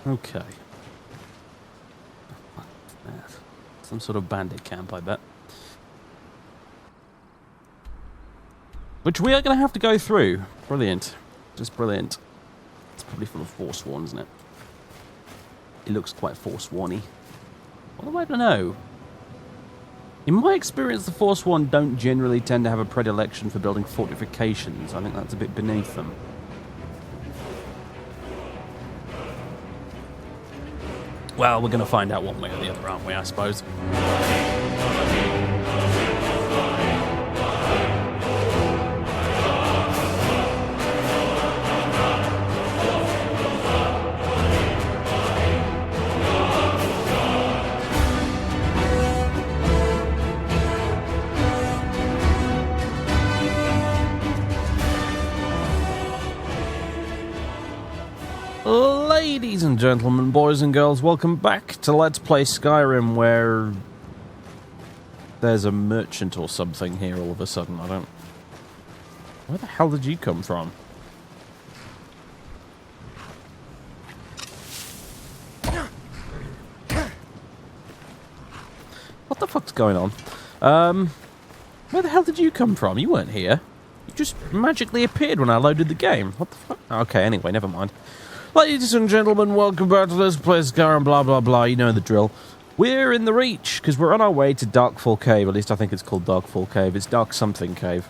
Okay. Some sort of bandit camp, I bet. Which we are going to have to go through. Brilliant. Just brilliant. It's probably full of Forsworn, isn't it? It looks quite Forsworn-y. What do I know? In my experience, the Forsworn don't generally tend to have a predilection for building fortifications. I think that's a bit beneath them. Well, we're going to find out one way or the other, aren't we, I suppose? Ladies and gentlemen, boys and girls, welcome back to Let's Play Skyrim, where there's a merchant or something here all of a sudden. I don't... Where the hell did you come from? What the fuck's going on? Where the hell did you come from? You weren't here. You just magically appeared when I loaded the game. What the fuck? Okay, anyway, never mind. Ladies and gentlemen, welcome back to Let's Play Skyrim, blah blah blah, you know the drill. We're in the Reach, because we're on our way to Darkfall Cave, at least I think it's called Darkfall Cave, it's Dark Something Cave.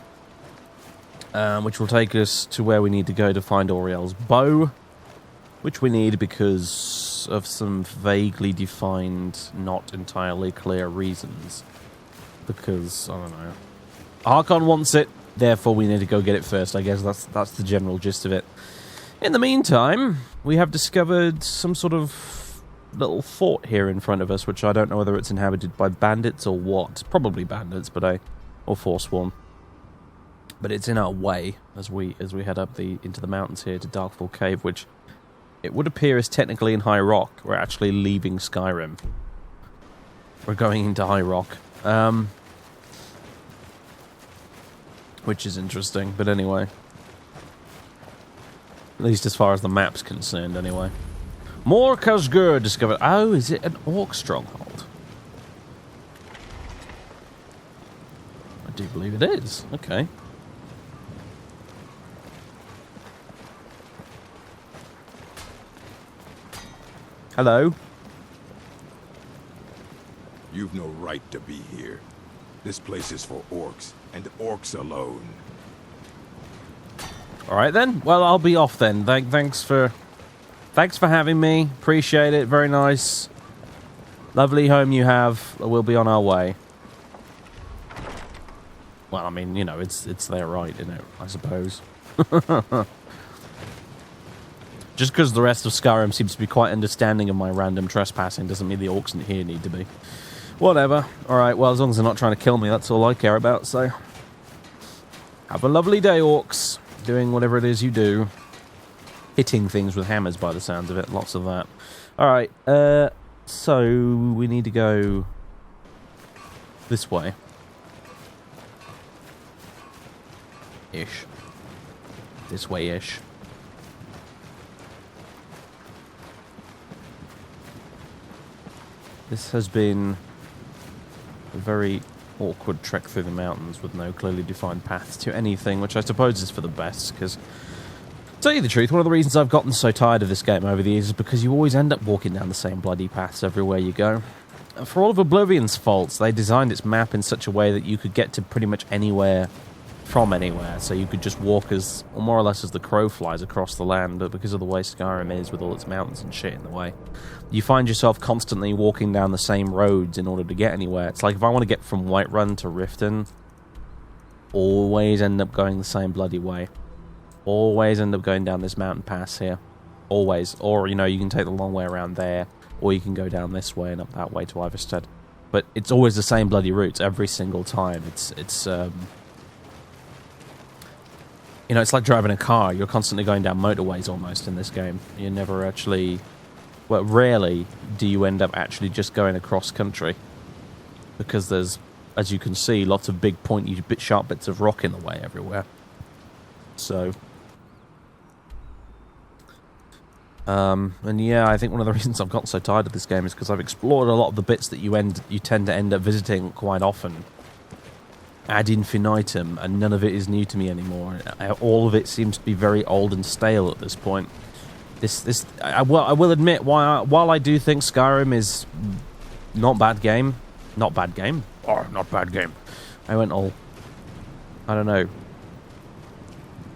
Which will take us to where we need to go to find Auriel's bow, which we need because of some vaguely defined, not entirely clear reasons. Because, I don't know. Archon wants it, therefore we need to go get it first, I guess that's the general gist of it. In the meantime, we have discovered some sort of little fort here in front of us, which I don't know whether it's inhabited by bandits or what. Probably bandits, but or Forsworn. But it's in our way as we head up into the mountains here to Darkfall Cave, which it would appear is technically in High Rock. We're actually leaving Skyrim. We're going into High Rock. Which is interesting, but anyway. At least as far as the map's concerned, anyway. More Khazgur discovered. Oh, is it an Orc Stronghold? I do believe it is. Okay. Hello. You've no right to be here. This place is for orcs, and orcs alone. Alright then, well I'll be off then. Thanks for having me. Appreciate it, very nice. Lovely home you have. We'll be on our way. Well, I mean, you know, it's their right, isn't it, I suppose. Just because the rest of Skyrim seems to be quite understanding of my random trespassing doesn't mean the orcs in here need to be. Whatever. Alright, well as long as they're not trying to kill me, that's all I care about, so... Have a lovely day, orcs. Doing whatever it is you do. Hitting things with hammers by the sounds of it. Lots of that. Alright, so we need to go this way. Ish. This way-ish. This has been a very awkward trek through the mountains with no clearly defined path to anything, which I suppose is for the best, because, to tell you the truth, one of the reasons I've gotten so tired of this game over the years is because you always end up walking down the same bloody paths everywhere you go. And for all of Oblivion's faults, they designed its map in such a way that you could get to pretty much anywhere from anywhere, so you could just walk as, or more or less as the crow flies across the land, but because of the way Skyrim is with all its mountains and shit in the way, you find yourself constantly walking down the same roads in order to get anywhere. It's like if I want to get from Whiterun to Riften, always end up going the same bloody way. Always end up going down this mountain pass here. Always. Or, you know, you can take the long way around there, or you can go down this way and up that way to Iverstead. But it's always the same bloody routes every single time. You know, it's like driving a car. You're constantly going down motorways almost in this game. You never actually... Well, rarely do you end up actually just going across country. Because there's, as you can see, lots of big pointy, sharp bits of rock in the way everywhere. So... And yeah, I think one of the reasons I've gotten so tired of this game is because I've explored a lot of the bits that you tend to end up visiting quite often. Ad infinitum, and none of it is new to me anymore. All of it seems to be very old and stale at this point. I will admit, while I do think Skyrim is not bad game, not bad game. I went all, I don't know.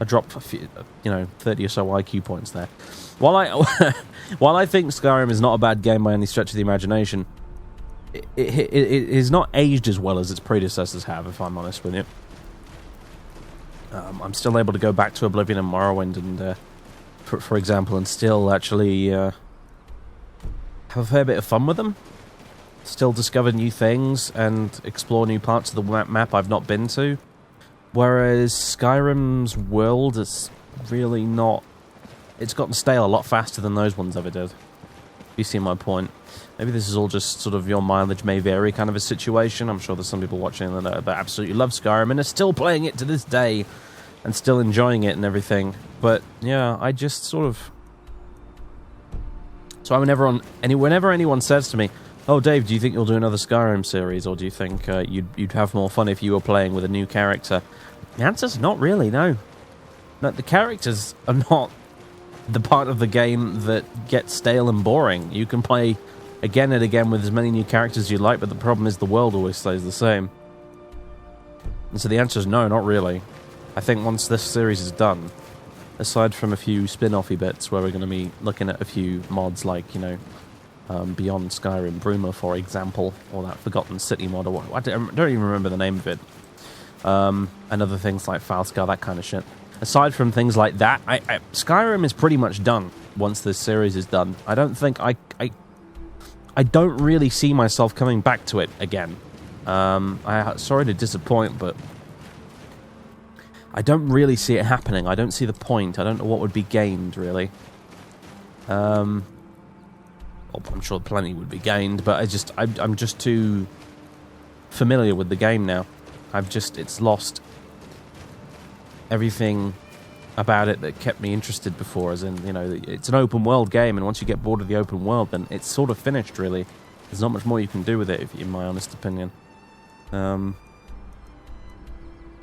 I dropped a few, 30 or so IQ points there. While I think Skyrim is not a bad game by any stretch of the imagination, it is not aged as well as its predecessors have, if I'm honest with you. I'm still able to go back to Oblivion and Morrowind, and for example, and still actually have a fair bit of fun with them. Still discover new things and explore new parts of the map I've not been to. Whereas Skyrim's world is really not... It's gotten stale a lot faster than those ones ever did. You see my point? Maybe this is all just sort of your mileage may vary kind of a situation. I'm sure there's some people watching that absolutely love Skyrim and are still playing it to this day and still enjoying it and everything. But yeah, I just sort of... So whenever anyone says to me, "Oh, Dave, do you think you'll do another Skyrim series, or do you think you'd have more fun if you were playing with a new character?" The answer's not really, no. No, the characters are not the part of the game that gets stale and boring. You can play again and again with as many new characters as you like, but the problem is the world always stays the same. And so the answer is no, not really. I think once this series is done, aside from a few spin-offy bits where we're going to be looking at a few mods like, Beyond Skyrim, Bruma, for example, or that Forgotten City mod, or I don't even remember the name of it, and other things like Falskar, that kind of shit. Aside from things like that, Skyrim is pretty much done once this series is done. I don't think I don't really see myself coming back to it again. Sorry to disappoint, but I don't really see it happening. I don't see the point. I don't know what would be gained, really. Well, I'm sure plenty would be gained, but I'm just too familiar with the game now. It's lost everything about it that kept me interested before, as in, it's an open world game, and once you get bored of the open world, then it's sort of finished, really. There's not much more you can do with it, in my honest opinion. But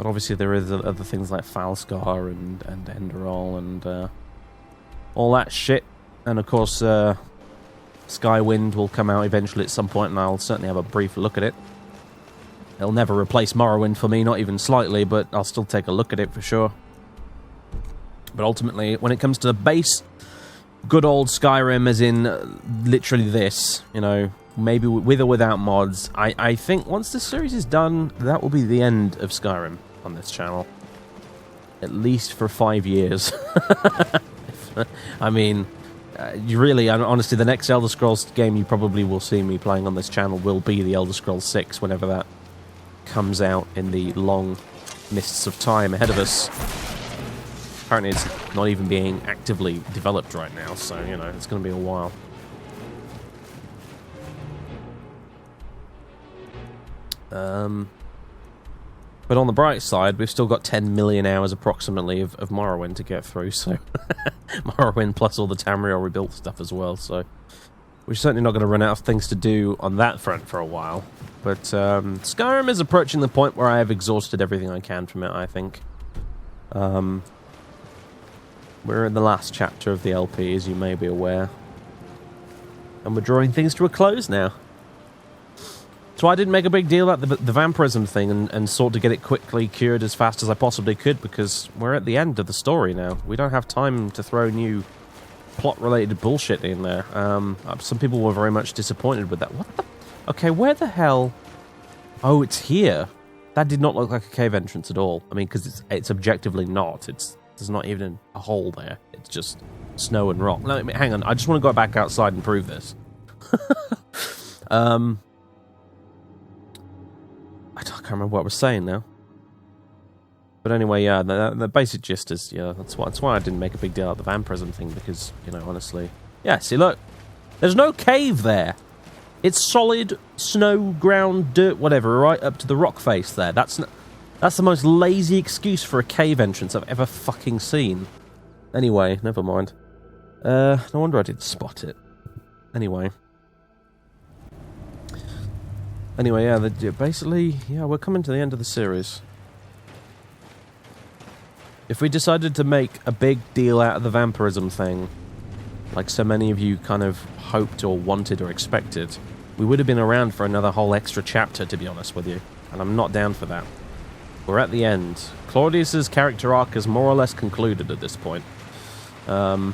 obviously there is other things like Falskar and Enderall and all that shit. And of course, Skywind will come out eventually at some point, and I'll certainly have a brief look at it. It'll never replace Morrowind for me, not even slightly, but I'll still take a look at it for sure. But ultimately, when it comes to the base, good old Skyrim, as in literally this, maybe with or without mods, I think once this series is done, that will be the end of Skyrim on this channel. At least for 5 years. I mean... honestly, the next Elder Scrolls game you probably will see me playing on this channel will be the Elder Scrolls 6, whenever that comes out in the long mists of time ahead of us. Apparently it's not even being actively developed right now, so, it's going to be a while. But on the bright side, we've still got 10 million hours approximately of Morrowind to get through, so... Morrowind plus all the Tamriel rebuilt stuff as well, so... We're certainly not going to run out of things to do on that front for a while. But Skyrim is approaching the point where I have exhausted everything I can from it, I think. We're in the last chapter of the LP, as you may be aware. And we're drawing things to a close now. So I didn't make a big deal about the vampirism thing and sought to get it quickly cured as fast as I possibly could, because we're at the end of the story now. We don't have time to throw new plot-related bullshit in there. Some people were very much disappointed with that. What the... Okay, where the hell... Oh, it's here. That did not look like a cave entrance at all. I mean, because it's objectively not. There's not even a hole there. It's just snow and rock. No, hang on. I just want to go back outside and prove this. I can't remember what I was saying now. But anyway, yeah, the basic gist is, yeah, that's why I didn't make a big deal out of the vampirism thing, because, honestly... Yeah, see, look. There's no cave there. It's solid snow, ground, dirt, whatever, right up to the rock face there. That's the most lazy excuse for a cave entrance I've ever fucking seen. Anyway, never mind. No wonder I didn't spot it. Anyway, yeah, basically, yeah, we're coming to the end of the series. If we decided to make a big deal out of the vampirism thing, like so many of you kind of hoped or wanted or expected, we would have been around for another whole extra chapter, to be honest with you. And I'm not down for that. We're at the end. Claudius's character arc is more or less concluded at this point. We're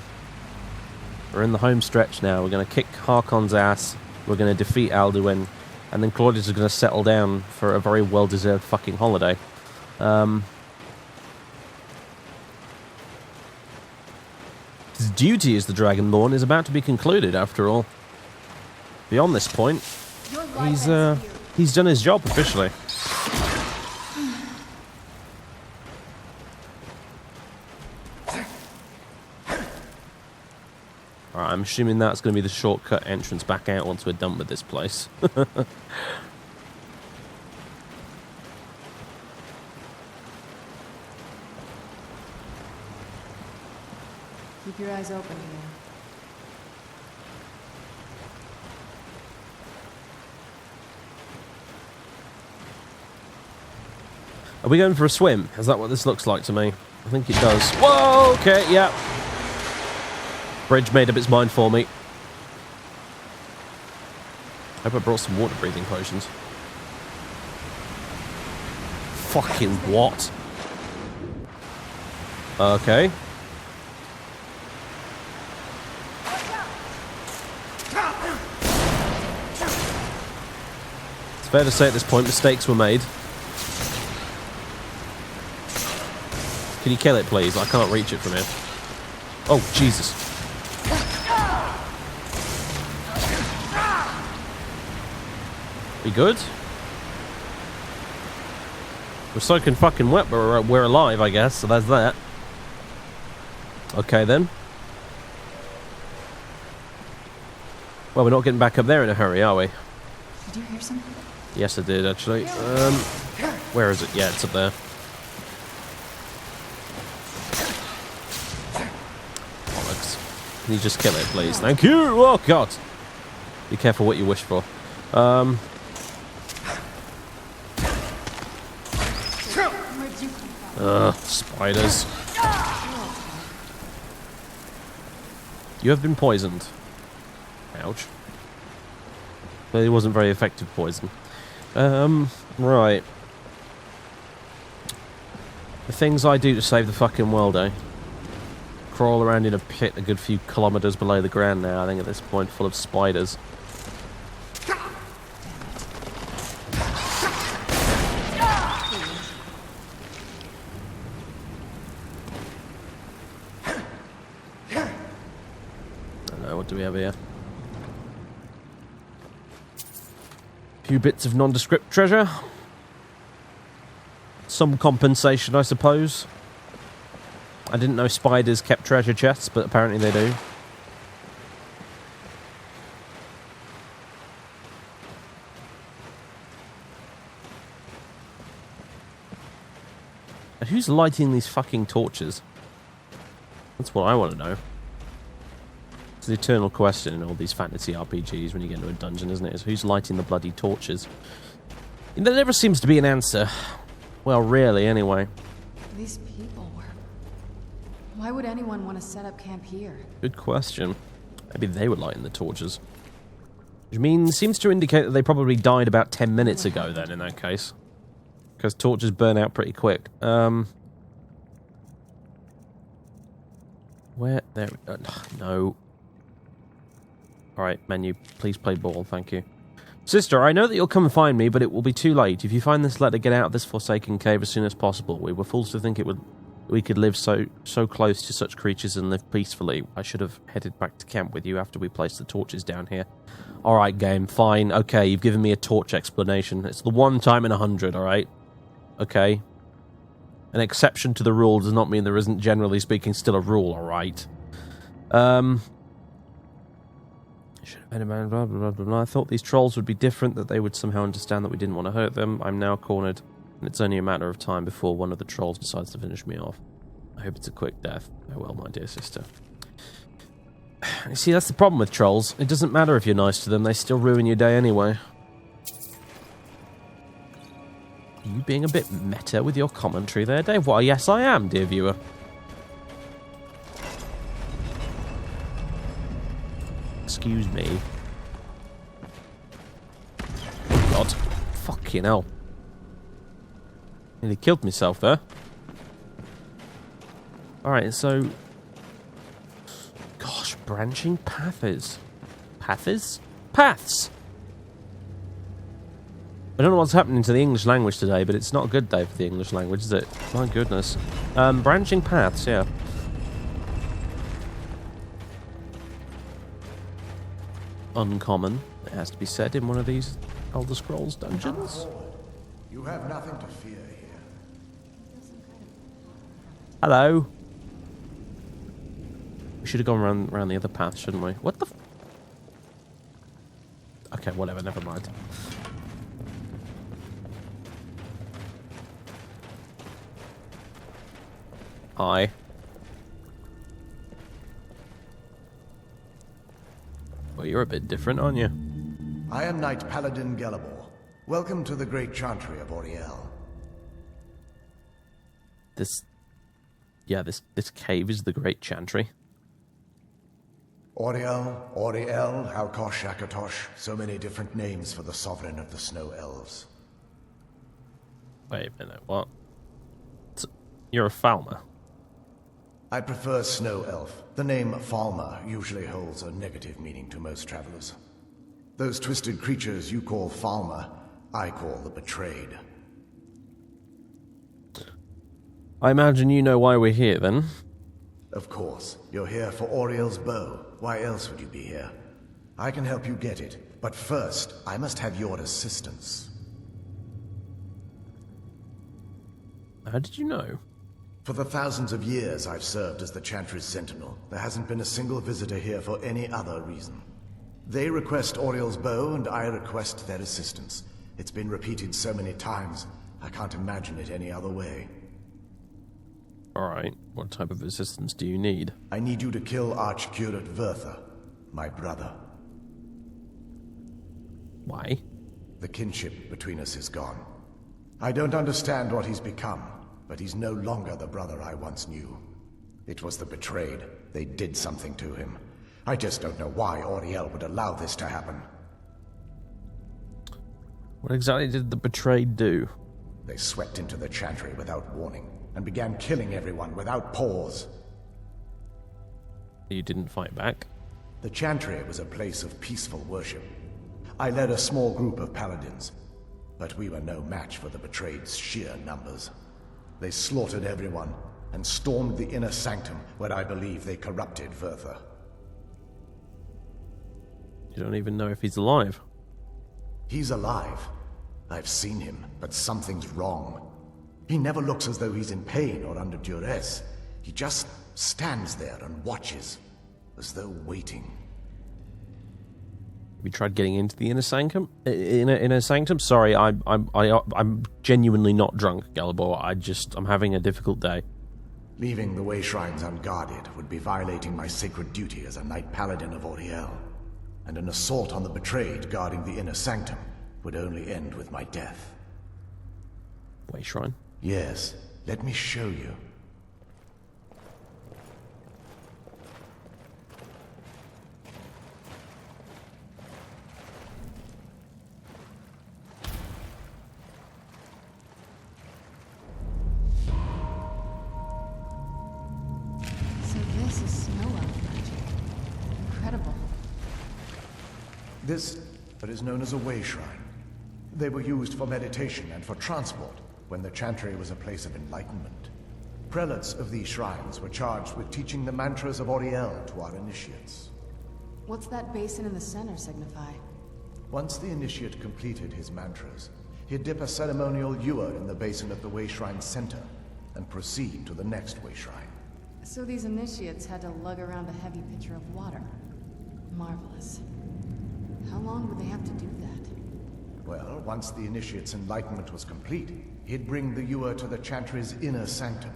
in the home stretch now. We're going to kick Harkon's ass. We're going to defeat Alduin. And then Claudius is going to settle down for a very well-deserved fucking holiday. His duty as the Dragonborn is about to be concluded, after all. Beyond this point, he's done his job officially. Alright, I'm assuming that's going to be the shortcut entrance back out once we're done with this place. Keep your eyes open here. Are we going for a swim? Is that what this looks like to me? I think it does. Whoa, okay, yeah. Bridge made up its mind for me. I hope I brought some water breathing potions. Fucking what? Okay. It's fair to say at this point mistakes were made. Can you kill it, please? I can't reach it from here. Oh, Jesus. We good? We're soaking fucking wet, but we're alive, I guess, so that's that. Okay, then. Well, we're not getting back up there in a hurry, are we? Did you hear something? Yes, I did, actually. Where is it? Yeah, it's up there. Can you just kill it, please? Thank you! Oh, God! Be careful what you wish for. Spiders. You have been poisoned. Ouch. But it wasn't very effective poison. Right. The things I do to save the fucking world, eh? Crawl around in a pit a good few kilometers below the ground now, I think at this point, full of spiders. I don't know, what do we have here? A few bits of nondescript treasure. Some compensation, I suppose. I didn't know spiders kept treasure chests, but apparently they do. And who's lighting these fucking torches? That's what I want to know. It's the eternal question in all these fantasy RPGs when you get into a dungeon, isn't it? Is who's lighting the bloody torches? And there never seems to be an answer. Well, really, anyway. These people were... Why would anyone want to set up camp here? Good question. Maybe they were lighting the torches. Which means, seems to indicate that they probably died about 10 minutes ago then, in that case. Because torches burn out pretty quick. Where? There. No. Alright, menu. Please play ball, thank you. Sister, I know that you'll come and find me, but it will be too late. If you find this letter, get out of this forsaken cave as soon as possible. We were fools to think we could live so close to such creatures and live peacefully. I should have headed back to camp with you after we placed the torches down here. Alright, game, fine. Okay, you've given me a torch explanation. It's the one time in 100, alright? Okay. An exception to the rule does not mean there isn't, generally speaking, still a rule, alright? Should have been a man, blah, blah, blah, blah, blah. I thought these trolls would be different, that they would somehow understand that we didn't want to hurt them. I'm now cornered, and it's only a matter of time before one of the trolls decides to finish me off. I hope it's a quick death. Farewell, my dear sister. You see, that's the problem with trolls. It doesn't matter if you're nice to them, they still ruin your day anyway. Are you being a bit meta with your commentary there, Dave? Why, yes I am, dear viewer. Excuse me. God. Fucking hell. Nearly killed myself there. Alright, so... Gosh, branching paths. Paths? Paths! I don't know what's happening to the English language today, but it's not a good day for the English language, is it? My goodness. Branching paths, yeah. Uncommon, it has to be said, in one of these Elder Scrolls dungeons. You have nothing to fear here. Hello. We should have gone around the other path, shouldn't we? What the... Okay, whatever, never mind. Hi. Well, you're a bit different, aren't you? I am Knight Paladin Gelabor. Welcome to the Great Chantry of Oriel. This cave is the Great Chantry. Oriel, Oriel, Halkosh, Akatosh, so many different names for the sovereign of the Snow Elves. Wait a minute, what? You're a Falmer? I prefer Snow Elf. The name Falmer usually holds a negative meaning to most travelers. Those twisted creatures you call Falmer, I call the Betrayed. I imagine you know why we're here, then? Of course. You're here for Oriel's bow. Why else would you be here? I can help you get it, but first, I must have your assistance. How did you know? For the thousands of years I've served as the Chantry's sentinel, there hasn't been a single visitor here for any other reason. They request Oriel's bow, and I request their assistance. It's been repeated so many times, I can't imagine it any other way. Alright, what type of assistance do you need? I need you to kill Archcurate Vertha, my brother. Why? The kinship between us is gone. I don't understand what he's become, but he's no longer the brother I once knew. It was the Betrayed. They did something to him. I just don't know why Oriel would allow this to happen. What exactly did the Betrayed do? They swept into the Chantry without warning, and began killing everyone without pause. You didn't fight back? The Chantry was a place of peaceful worship. I led a small group of paladins, but we were no match for the Betrayed's sheer numbers. They slaughtered everyone, and stormed the inner sanctum, where I believe they corrupted Vertha. You don't even know if he's alive. He's alive. I've seen him, but something's wrong. He never looks as though he's in pain or under duress. He just stands there and watches, as though waiting. Have you tried getting into the inner sanctum? Inner sanctum? Sorry, I'm genuinely not drunk, Gelabor. I'm having a difficult day. Leaving the way shrines unguarded would be violating my sacred duty as a Knight Paladin of Oriel. And an assault on the Betrayed guarding the inner sanctum would only end with my death. Way shrine? Yes, let me show you. So this is snow elf magic. Incredible. This is known as a way shrine. They were used for meditation and for transport when the Chantry was a place of enlightenment. Prelates of these shrines were charged with teaching the mantras of Oriel to our initiates. What's that basin in the center signify? Once the initiate completed his mantras, he'd dip a ceremonial ewer in the basin of the way shrine's center and proceed to the next way shrine. So these initiates had to lug around a heavy pitcher of water. Marvelous. How long would they have to do that? Well, once the initiate's enlightenment was complete, he'd bring the ewer to the Chantry's inner sanctum.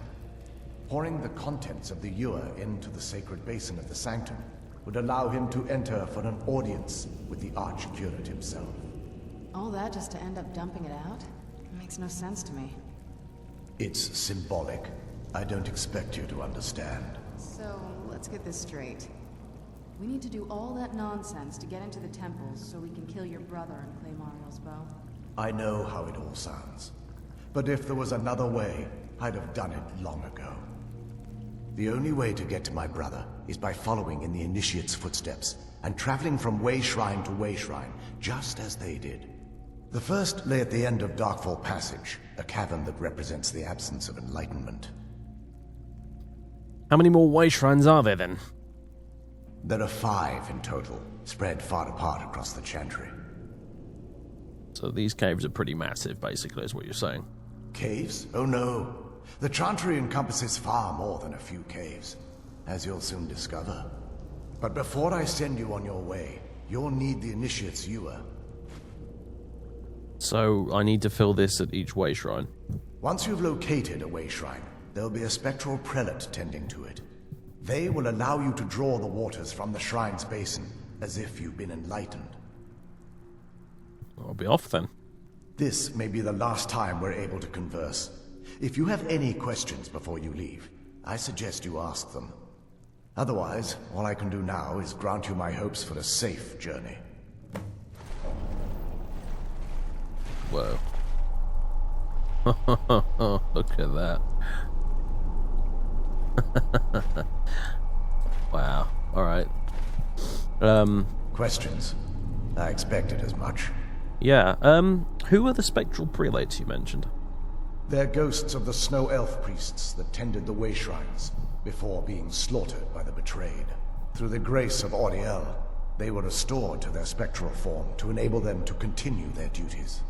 Pouring the contents of the ewer into the sacred basin of the sanctum would allow him to enter for an audience with the Archcurate himself. All that just to end up dumping it out? It makes no sense to me. It's symbolic. I don't expect you to understand. So, let's get this straight. We need to do all that nonsense to get into the temples so we can kill your brother and claim Ariel's bow. I know how it all sounds. But if there was another way, I'd have done it long ago. The only way to get to my brother is by following in the Initiate's footsteps and traveling from way shrine to way shrine, just as they did. The first lay at the end of Darkfall Passage, a cavern that represents the absence of enlightenment. How many more way shrines are there then? There are 5 in total, spread far apart across the Chantry. So these caves are pretty massive, basically, is what you're saying. Caves? Oh no. The Chantry encompasses far more than a few caves, as you'll soon discover. But before I send you on your way, you'll need the Initiate's ewer. So I need to fill this at each way shrine. Once you've located a way shrine, there'll be a spectral prelate tending to it. They will allow you to draw the waters from the shrine's basin, as if you've been enlightened. I'll be off then. This may be the last time we're able to converse. If you have any questions before you leave, I suggest you ask them. Otherwise, all I can do now is grant you my hopes for a safe journey. Whoa. Look at that. Wow. Alright. Questions? I expected as much. Yeah, who are the Spectral Prelates you mentioned? They're ghosts of the Snow Elf priests that tended the way shrines, before being slaughtered by the betrayed. Through the grace of Oriel, they were restored to their spectral form to enable them to continue their duties.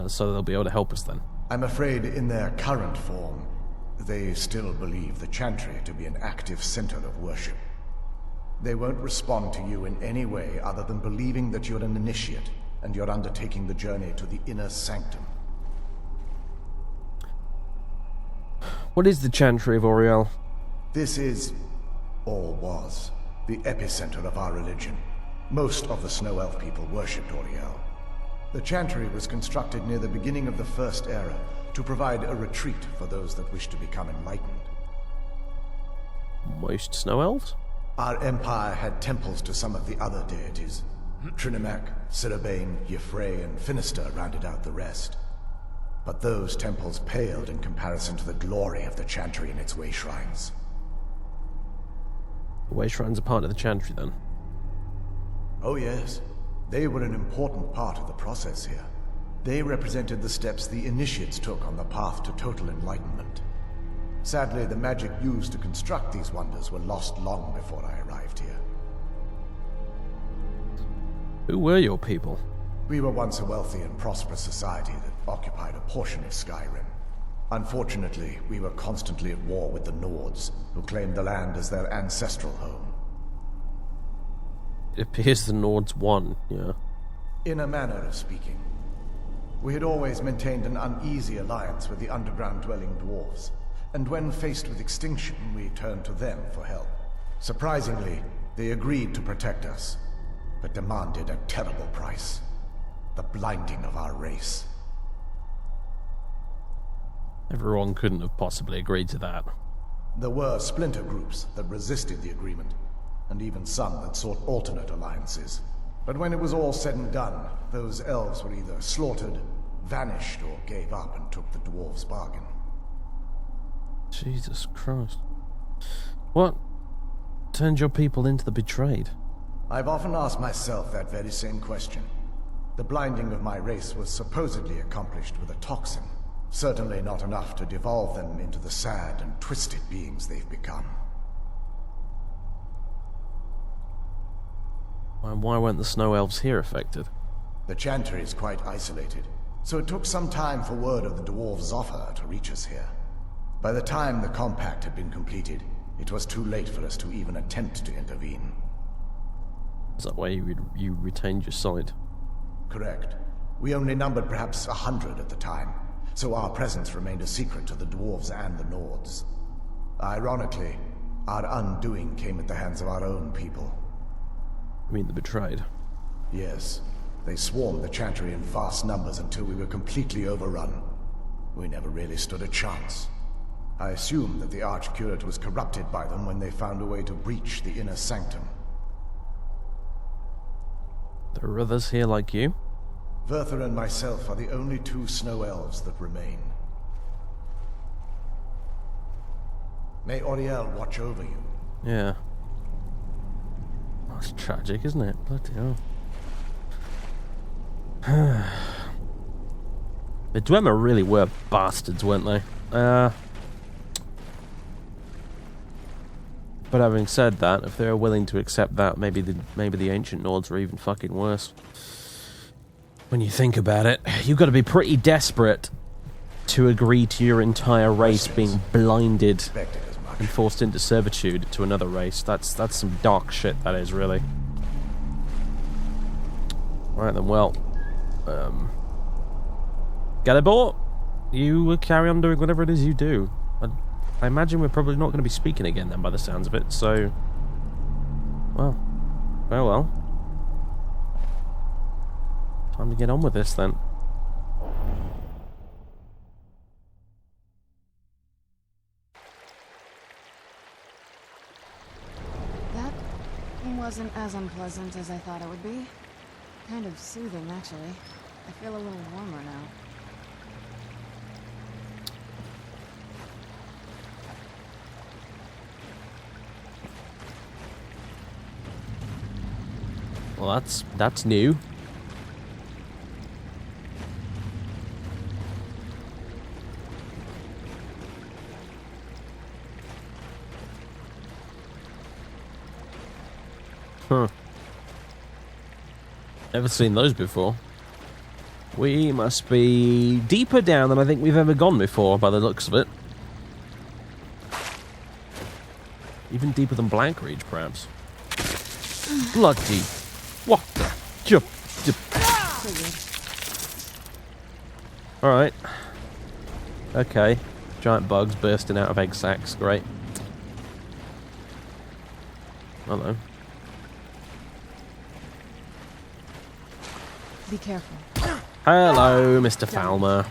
So they'll be able to help us then? I'm afraid in their current form, they still believe the Chantry to be an active center of worship. They won't respond to you in any way other than believing that you're an initiate, and you're undertaking the journey to the inner sanctum. What is the Chantry of Oriel? This is, or was, the epicenter of our religion. Most of the Snow Elf people worshipped Oriel. The Chantry was constructed near the beginning of the First Era to provide a retreat for those that wish to become enlightened. Most Snow Elves? Our empire had temples to some of the other deities. Trinimac, Sirabane, Yffrey, and Finister rounded out the rest. But those temples paled in comparison to the glory of the Chantry and its way shrines. The way shrines are part of the Chantry then? Oh yes. They were an important part of the process here. They represented the steps the initiates took on the path to total enlightenment. Sadly, the magic used to construct these wonders were lost long before I arrived here. Who were your people? We were once a wealthy and prosperous society that occupied a portion of Skyrim. Unfortunately, we were constantly at war with the Nords, who claimed the land as their ancestral home. It appears the Nords won, yeah. In a manner of speaking. We had always maintained an uneasy alliance with the underground-dwelling dwarves, and when faced with extinction, we turned to them for help. Surprisingly, they agreed to protect us, but demanded a terrible price. The blinding of our race. Everyone couldn't have possibly agreed to that. There were splinter groups that resisted the agreement, and even some that sought alternate alliances. But when it was all said and done, those elves were either slaughtered, vanished, or gave up and took the dwarves' bargain. Jesus Christ. What turned your people into the betrayed? I've often asked myself that very same question. The blinding of my race was supposedly accomplished with a toxin. Certainly not enough to devolve them into the sad and twisted beings they've become. Why weren't the Snow Elves here affected? The Chantry is quite isolated, so it took some time for word of the dwarves' offer to reach us here. By the time the compact had been completed, it was too late for us to even attempt to intervene. Is that why you retained your side? Correct. We only numbered perhaps 100 at the time, so our presence remained a secret to the dwarves and the Nords. Ironically, Our undoing came at the hands of our own people. I mean the betrayed. Yes, they swarmed the Chantry in vast numbers until we were completely overrun. We never really stood a chance. I assumed that the Archcurate was corrupted by them when they found a way to breach the inner sanctum. There are others here like you? Werther and myself are the only two snow elves that remain. May Auriel watch over you. Yeah. That's tragic, isn't it? Bloody hell. The Dwemer really were bastards, weren't they? But having said that, if they're willing to accept that, maybe the ancient Nords are even fucking worse. When you think about it, you've got to be pretty desperate to agree to your entire race being blinded and forced into servitude to another race. That's some dark shit, that is, really. Alright then, well. Galibor, you will carry on doing whatever it is you do. I imagine we're probably not going to be speaking again then, by the sounds of it, so... Well. Farewell. Time to get on with this, then. That wasn't as unpleasant as I thought it would be. Kind of soothing, actually. I feel a little warmer now. Well, that's new. Huh. Never seen those before. We must be deeper down than I think we've ever gone before, by the looks of it. Even deeper than Blackreach, perhaps. Bloody. What the? Alright. Okay. Giant bugs bursting out of egg sacs. Great. Hello. Be careful. Hello, Mr. Falmer.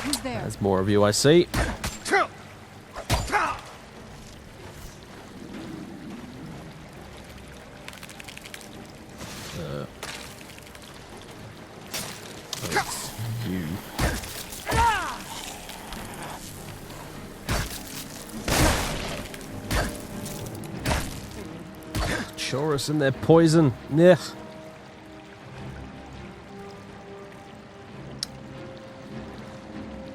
Who's there? There's more of you, I see. That's you. Chorus and their poison. Yeah.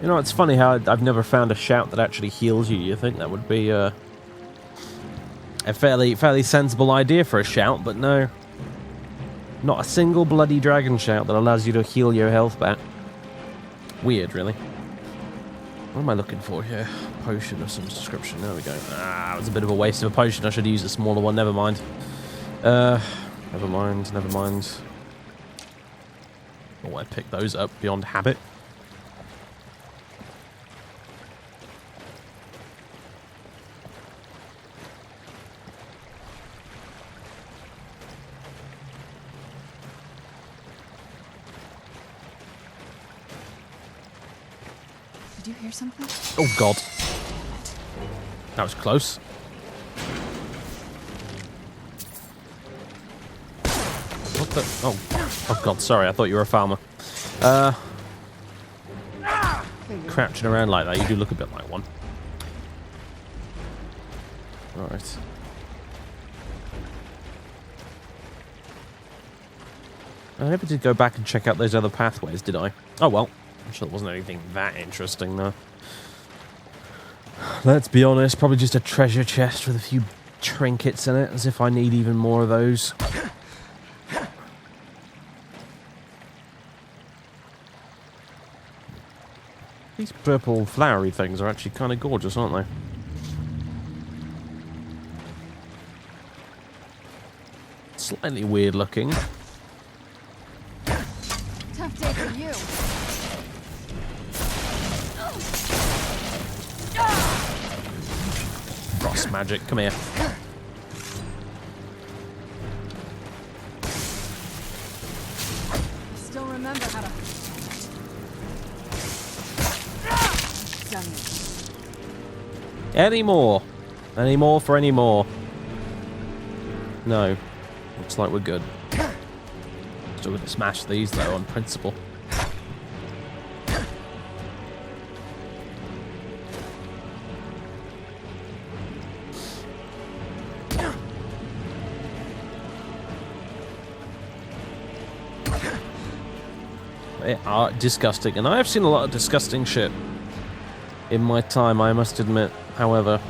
You know, it's funny how I've never found a shout that actually heals you. You think that would be a fairly sensible idea for a shout, but no. Not a single bloody dragon shout that allows you to heal your health back. Weird, really. What am I looking for here? Potion of some description. There we go. Ah, it was a bit of a waste of a potion. I should have used a smaller one. Never mind. Never mind. Never mind. Oh, I picked those up beyond habit. Did you hear something? Oh, God. That was close. What the? Oh. Oh, God, sorry. I thought you were a farmer. Crouching around like that, you do look a bit like one. Alright. I never did go back and check out those other pathways, did I? Oh, well. I'm sure there wasn't anything that interesting, though. Let's be honest, probably just a treasure chest with a few trinkets in it, as if I need even more of those. These purple flowery things are actually kind of gorgeous, aren't they? Slightly weird looking. boss magic. Come here. I still remember how to... Done it. Any more? Any more for any more? No. Looks like we're good. Still gonna smash these though on principle. They are disgusting, and I have seen a lot of disgusting shit in my time, I must admit, however.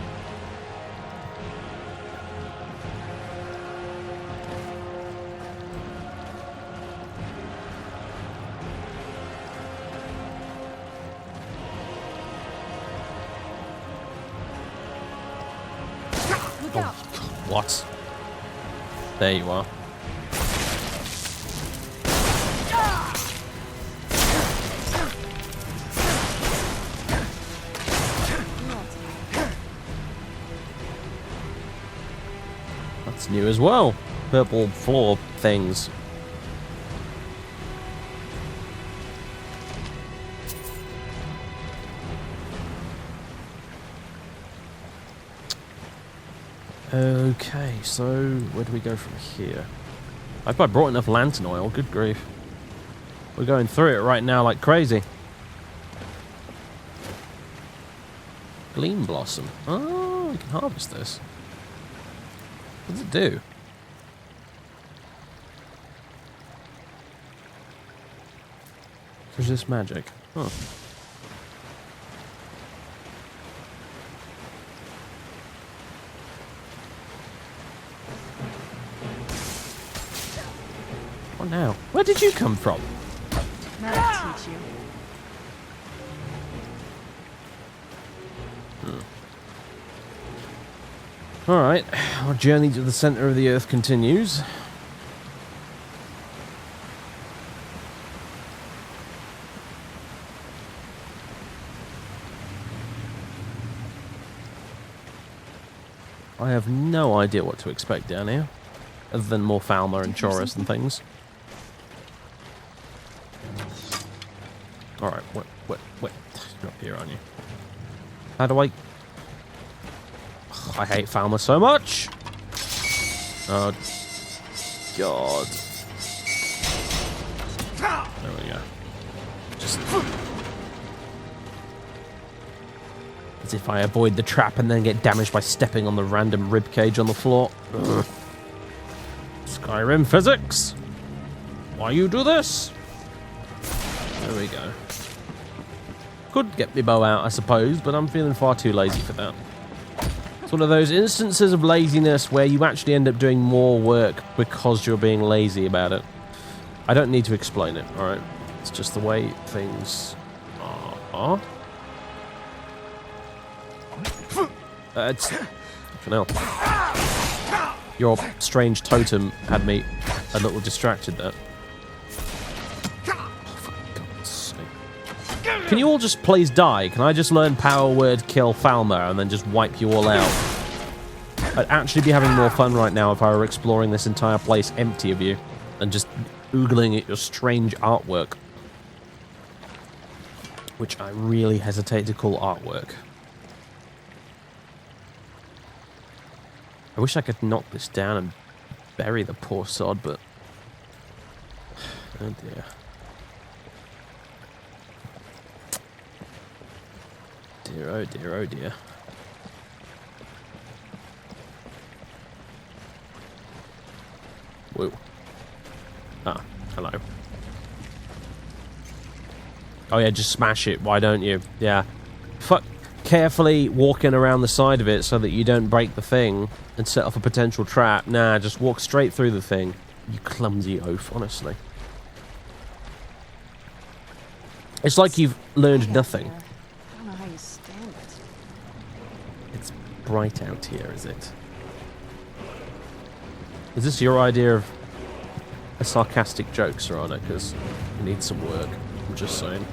Look out. What? There you are. That's new as well. Purple floor things. Okay, so where do we go from here? I hope I brought enough lantern oil, good grief. We're going through it right now like crazy. Gleam Blossom. Oh, we can harvest this. What does it do? Resist magic. Huh. What now? Where did you come from? That'll teach you. Alright, our journey to the center of the earth continues. I have no idea what to expect down here, other than more Falmer and Chorus and things. Alright, wait. You're up here, aren't you? How do I... I hate Falmer so much! Oh, God. There we go. Just... as if I avoid the trap and then get damaged by stepping on the random ribcage on the floor. Ugh. Skyrim physics! Why you do this? There we go. Could get my bow out, I suppose, but I'm feeling far too lazy for that. It's one of those instances of laziness where you actually end up doing more work because you're being lazy about it. I don't need to explain it, alright? It's just the way things are. It's... fucking hell. Your strange totem had me a little distracted there. Can you all just please die? Can I just learn power word kill Falmer and then just wipe you all out? I'd actually be having more fun right now if I were exploring this entire place empty of you and just oogling at your strange artwork. Which I really hesitate to call artwork. I wish I could knock this down and bury the poor sod, but... oh dear. Dear, oh dear, oh dear. Whoa. Ah, hello. Oh yeah, just smash it, why don't you? Yeah. Fuck. Carefully walking around the side of it so that you don't break the thing and set off a potential trap. Nah, just walk straight through the thing. You clumsy oaf, honestly. It's like you've learned nothing. I don't know how you stand it. It's bright out here, is it? Is this your idea of a sarcastic joke, Serrano? Because it needs some work. I'm just saying.